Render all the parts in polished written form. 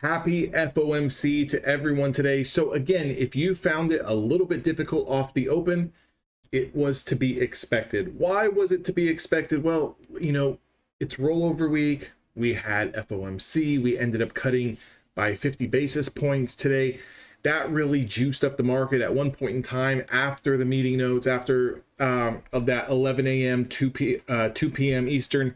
Happy FOMC to everyone today. So again, if you found it a little bit difficult off the open, it was to be expected. Why was it to be expected? Well, it's rollover week. We had FOMC. We ended up cutting by 50 basis points today. That really juiced up the market at one point in time after the meeting notes, after of that 11 a.m., 2 p.m. Eastern.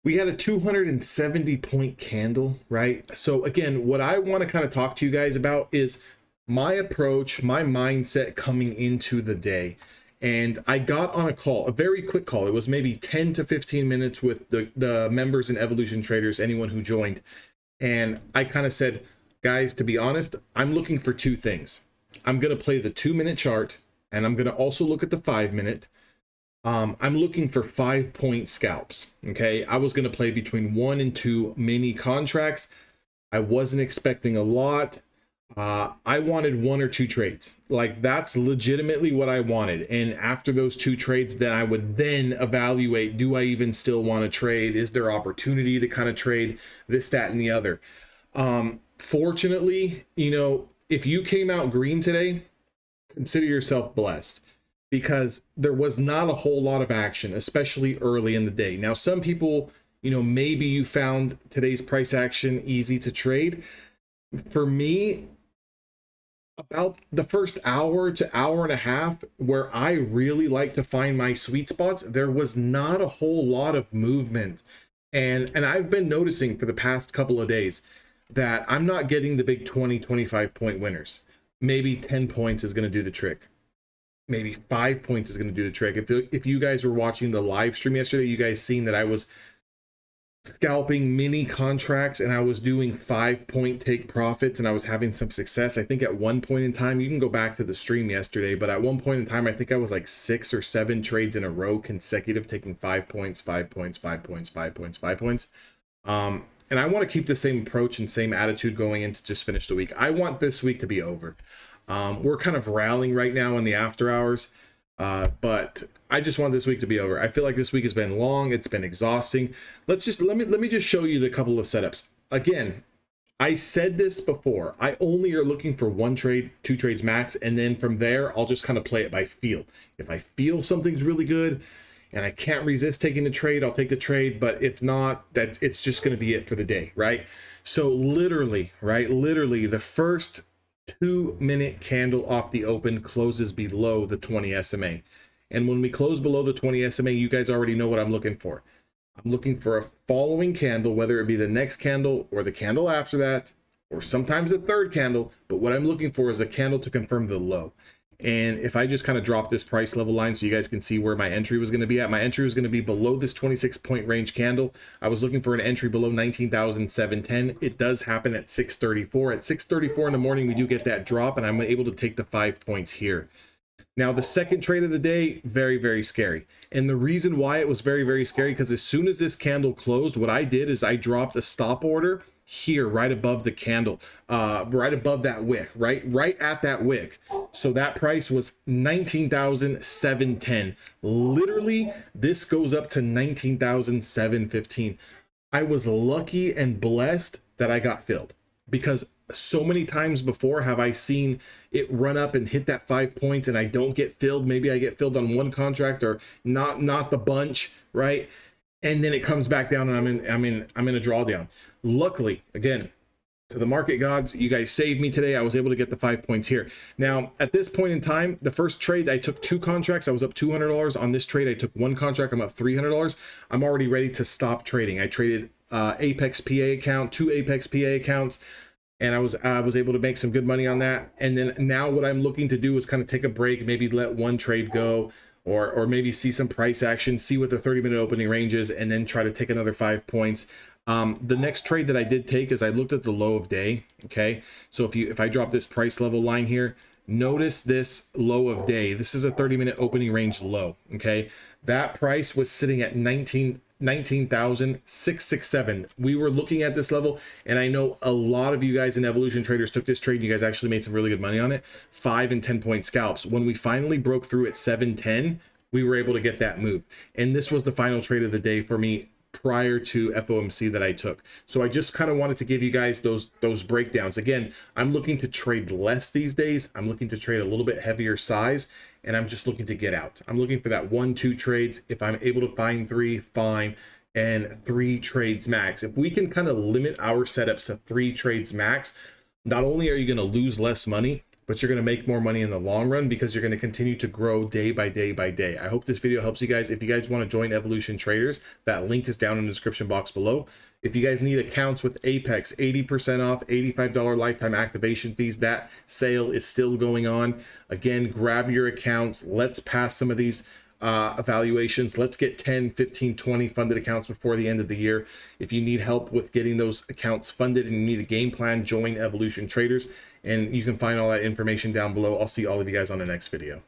We had a 270 point candle, right? So again, what I want to kind of talk to you guys about is my approach, my mindset coming into the day. And I got on a call, a very quick call. It was maybe 10 to 15 minutes with the members and Evolution traders, anyone who joined. And I kind of said, guys, to be honest, I'm looking for two things. I'm going to play the 2-minute chart, and I'm going to also look at the 5-minute. I'm looking for 5-point scalps. Okay, I was going to play between 1 and 2 mini contracts. I wasn't expecting a lot. I wanted 1 or 2 trades. Like, that's legitimately what I wanted. And after those 2 trades, then I would then evaluate, do I even still want to trade? Is there opportunity to kind of trade this, that, and the other? Fortunately, if you came out green today, consider yourself blessed, because there was not a whole lot of action, especially early in the day. Now, some people, maybe you found today's price action easy to trade. For me, about the first hour to hour and a half, where I really like to find my sweet spots, there was not a whole lot of movement. And I've been noticing for the past couple of days that I'm not getting the big 20, 25 point winners. Maybe 10 points is going to do the trick. Maybe 5 points is going to do the trick. If you guys were watching the live stream yesterday, you guys seen that I was scalping mini contracts and I was doing 5-point take profits and I was having some success. I think at one point in time, you can go back to the stream yesterday, but at one point in time, I think I was like 6 or 7 trades in a row consecutive, taking 5 points, 5 points, 5 points, 5 points, 5 points. And I want to keep the same approach and same attitude going into just finish the week. I want this week to be over. We're kind of rallying right now in the after hours, but I just want this week to be over. I feel like this week has been long. It's been exhausting. Let me just show you the couple of setups. Again, I said this before. I only are looking for 1 trade, 2 trades max, and then from there, I'll just kind of play it by feel. If I feel something's really good and I can't resist taking the trade, I'll take the trade. But if not, it's just going to be it for the day, right? So literally, the first 2-minute candle off the open closes below the 20 SMA. And when we close below the 20 SMA, you guys already know what I'm looking for. I'm looking for a following candle, whether it be the next candle or the candle after that, or sometimes a third candle. But what I'm looking for is a candle to confirm the low. And if I just kind of drop this price level line so you guys can see where my entry was going to be at, my entry was going to be below this 26-point range candle. I was looking for an entry below 19,710. It does happen at 6:34. At 6:34 in the morning, we do get that drop, and I'm able to take the 5 points here. Now, the second trade of the day, very, very scary. And the reason why it was very, very scary, because as soon as this candle closed, what I did is I dropped a stop order here right above the candle, right above that wick, right at that wick. So that price was 19,710. Literally, this goes up to 19,715. I was lucky and blessed that I got filled, because so many times before have I seen it run up and hit that 5 points and I don't get filled. Maybe I get filled on one contract or not the bunch, right? And then it comes back down and I'm in a drawdown. Luckily, again, to the market gods, you guys saved me today. I was able to get the 5 points here. Now, at this point in time, the first trade, I took 2 contracts. I was up $200. On this trade, I took 1 contract. I'm up $300. I'm already ready to stop trading. I traded Apex PA account, 2 Apex PA accounts, and I was able to make some good money on that. And then now what I'm looking to do is kind of take a break, maybe let 1 trade go, or maybe see some price action, see what the 30-minute opening range is, and then try to take another 5 points. The next trade that I did take is I looked at the low of day. Okay, so if I drop this price level line here, notice this low of day. This is a 30-minute opening range low. Okay, that price was sitting at 19,667. We were looking at this level, and I know a lot of you guys in Evolution traders took this trade. You guys actually made some really good money on it. 5 and 10 point scalps. When we finally broke through at 710, we were able to get that move. And this was the final trade of the day for me prior to FOMC that I took. So I just kind of wanted to give you guys those breakdowns. Again, I'm looking to trade less these days. I'm looking to trade a little bit heavier size, and I'm just looking to get out. I'm looking for that 1-2 trades. If I'm able to find 3, fine, and 3 trades max. If we can kind of limit our setups to 3 trades max, not only are you going to lose less money, but you're going to make more money in the long run because you're going to continue to grow day by day by day. I hope this video helps you guys. If you guys want to join Evolution Traders, that link is down in the description box below. If you guys need accounts with Apex, 80% off, $85 lifetime activation fees, that sale is still going on. Again, grab your accounts. Let's pass some of these evaluations. Let's get 10, 15, 20 funded accounts before the end of the year. If you need help with getting those accounts funded and you need a game plan, join Evolution Traders. And you can find all that information down below. I'll see all of you guys on the next video.